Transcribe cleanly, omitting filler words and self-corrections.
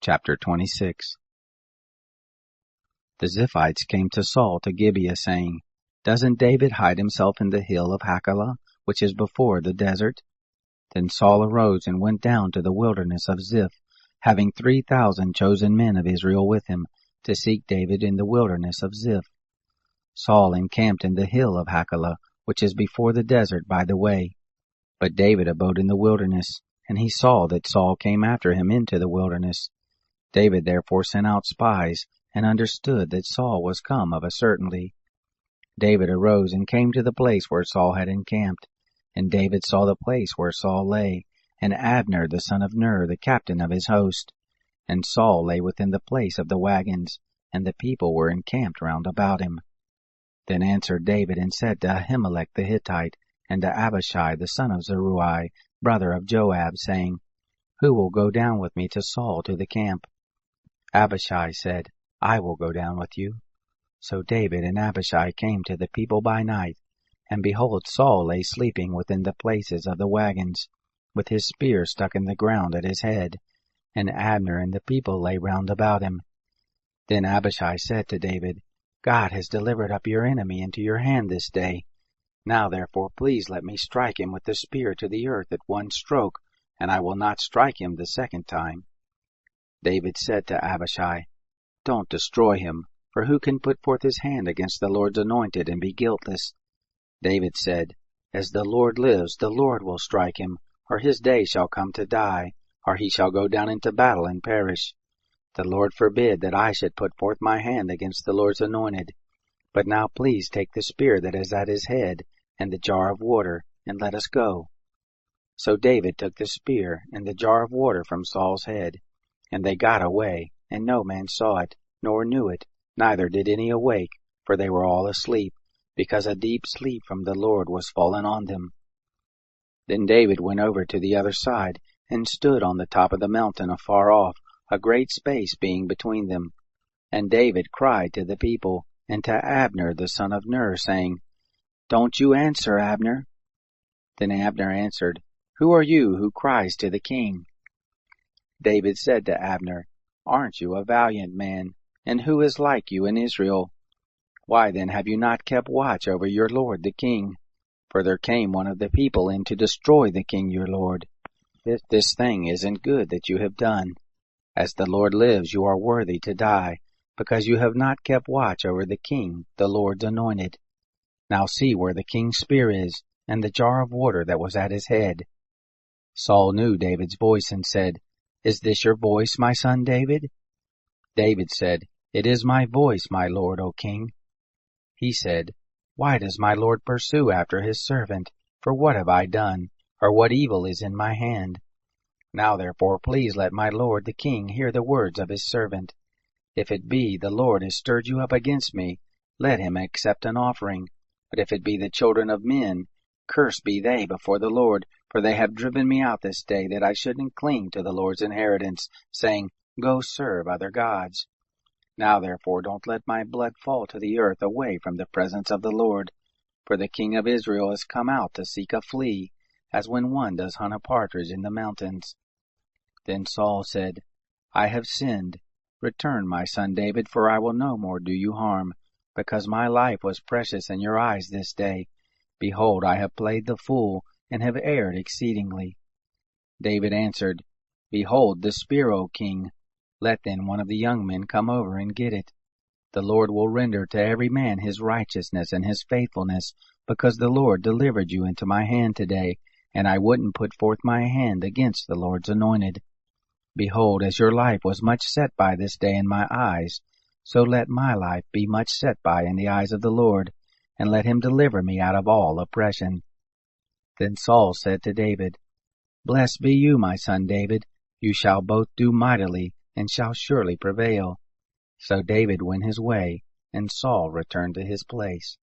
Chapter 26. The Ziphites came to Saul to Gibeah, saying, "Doesn't David hide himself in the hill of Hachilah, which is before the desert?" Then Saul arose and went down to the wilderness of Ziph, having 3,000 chosen men of Israel with him, to seek David in the wilderness of Ziph. Saul encamped in the hill of Hachilah, which is before the desert by the way. But David abode in the wilderness, and he saw that Saul came after him into the wilderness. David therefore sent out spies, and understood that Saul was come of a certainty. David arose and came to the place where Saul had encamped. And David saw the place where Saul lay, and Abner the son of Ner, the captain of his host. And Saul lay within the place of the wagons, and the people were encamped round about him. Then answered David and said to Ahimelech the Hittite, and to Abishai the son of Zeruiah, brother of Joab, saying, "Who will go down with me to Saul to the camp?" Abishai said, "I will go down with you." So David and Abishai came to the people by night, and behold, Saul lay sleeping within the places of the wagons, with his spear stuck in the ground at his head, and Abner and the people lay round about him. Then Abishai said to David, "God has delivered up your enemy into your hand this day. Now therefore please let me strike him with the spear to the earth at one stroke, and I will not strike him the second time." David said to Abishai, "Don't destroy him, for who can put forth his hand against the Lord's anointed and be guiltless?" David said, "As the Lord lives, the Lord will strike him, or his day shall come to die, or he shall go down into battle and perish. The Lord forbid that I should put forth my hand against the Lord's anointed. But now please take the spear that is at his head, and the jar of water, and let us go." So David took the spear and the jar of water from Saul's head, and they got away, and no man saw it, nor knew it, neither did any awake, for they were all asleep, because a deep sleep from the Lord was fallen on them. Then David went over to the other side, and stood on the top of the mountain afar off, a great space being between them. And David cried to the people, and to Abner the son of Ner, saying, "Don't you answer, Abner." Then Abner answered, "Who are you who cries to the king?" David said to Abner, "Aren't you a valiant man? And who is like you in Israel? Why then have you not kept watch over your lord the king? For there came one of the people in to destroy the king your lord. This thing isn't good that you have done. As the Lord lives, you are worthy to die, because you have not kept watch over the king, the Lord's anointed. Now see where the king's spear is, and the jar of water that was at his head." Saul knew David's voice and said, "Is this your voice, my son David?" David said, "It is my voice, my lord, O king." He said, "Why does my lord pursue after his servant? For what have I done, or what evil is in my hand? Now therefore please let my lord the king hear the words of his servant. If it be the Lord has stirred you up against me, let him accept an offering. But if it be the children of men, cursed be they before the Lord, for they have driven me out this day, that I shouldn't cling to the Lord's inheritance, saying, Go serve other gods. Now therefore don't let my blood fall to the earth away from the presence of the Lord. For the king of Israel has come out to seek a flea, as when one does hunt a partridge in the mountains." Then Saul said, "I have sinned. Return, my son David, for I will no more do you harm, because my life was precious in your eyes this day. Behold, I have played the fool, and have erred exceedingly." David answered, "Behold the spear, O king. Let then one of the young men come over and get it. The Lord will render to every man his righteousness and his faithfulness, because the Lord delivered you into my hand today, and I wouldn't put forth my hand against the Lord's anointed. Behold, as your life was much set by this day in my eyes, so let my life be much set by in the eyes of the Lord, and let him deliver me out of all oppression." Then Saul said to David, "Blessed be you, my son David. You shall both do mightily, and shall surely prevail." So David went his way, and Saul returned to his place.